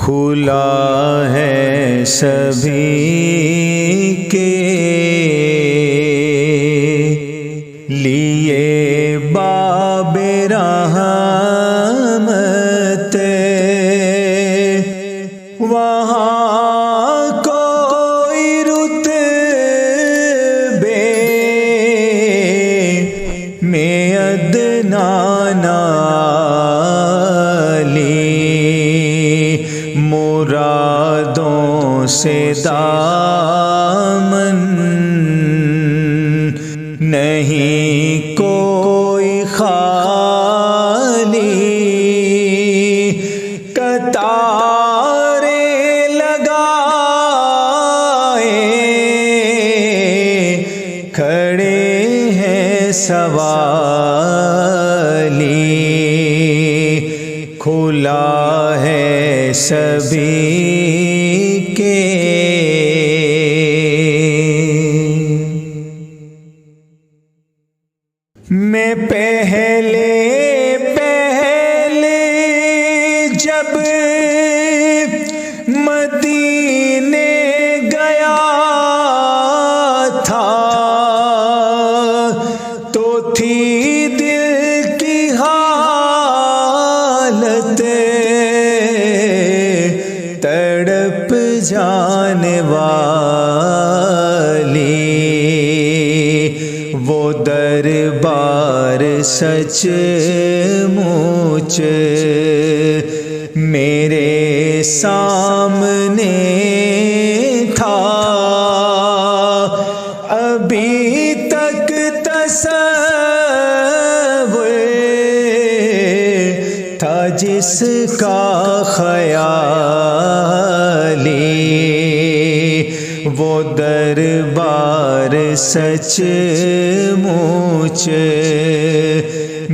کھلا ہے سبھی کے لیے باب رحمت، وہاں کوئی رتبے میں ادنا مرادوں سے دامن نہیں کوئی خالی، قطاریں لگائے کھڑے ہیں سوالی، کھلا ہے سبھی کے میں پہلے جب مدینے گیا تھا تو تھی دل کی حالت تڑپ جانے والی، وہ دربار سچ مچ میرے سامنے تھا، ابھی تک تصور تھا جس کا خیالی، وہ دربار سچ مچ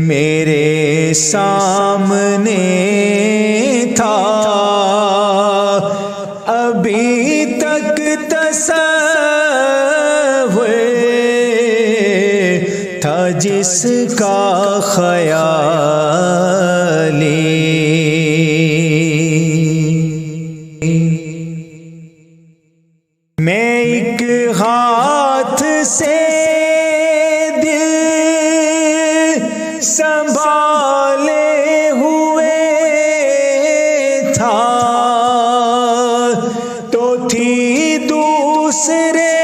میرے سامنے تھا، ابھی تک تصور تھا جس کا خیالی، میں ایک ہاتھ سے دل سنبھالے ہوئے تھا تو تھی دوسرے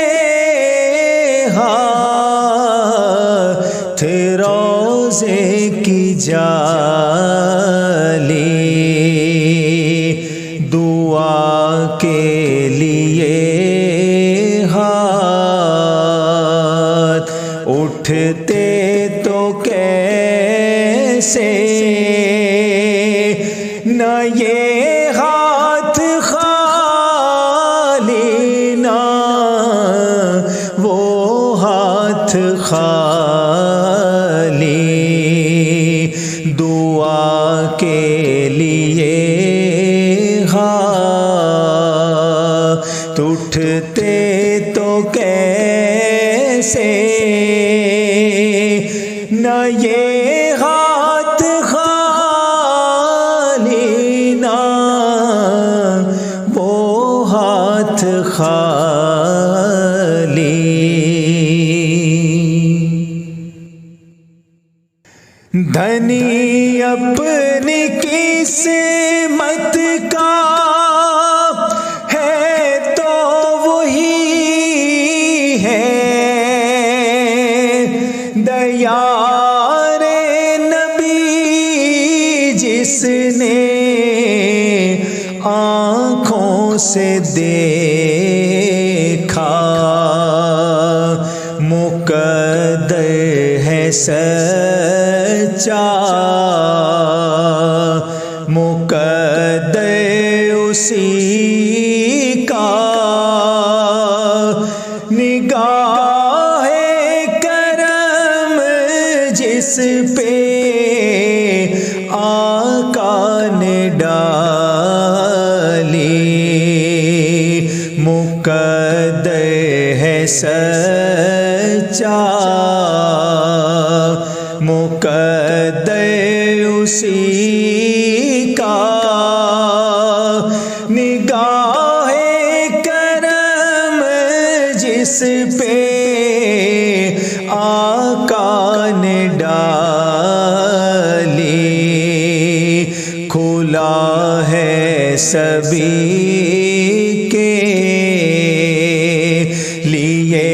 ہاتھ روضے کی جالی، دعا کے لیے ہاتھ اٹھتے تو کیسے، نہ یہ ہاتھ خالی نہ وہ ہاتھ خالی، دعا کے لیے ہاتھ اٹھتے تو کیسے، نہ یہ ہاتھ خالی نہ وہ ہاتھ خالی، دھنی اپنی قسمت کا ہے تو وہی ہے، دیار نبی جس نے آنکھوں سے دیکھا، مقدر ہے سچا مقدر اسی کا، نگاہ کرم جس پہ آقا نے ڈالی، مقدر ہے سچا مقدر اسی کا، جس پہ آقا نے ڈالی، کھلا ہے سبھی کے لیے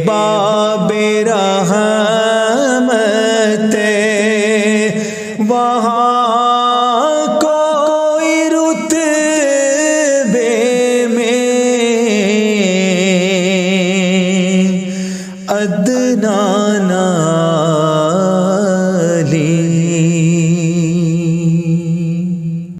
باب رحمت، وہاں کوئی رتبے میں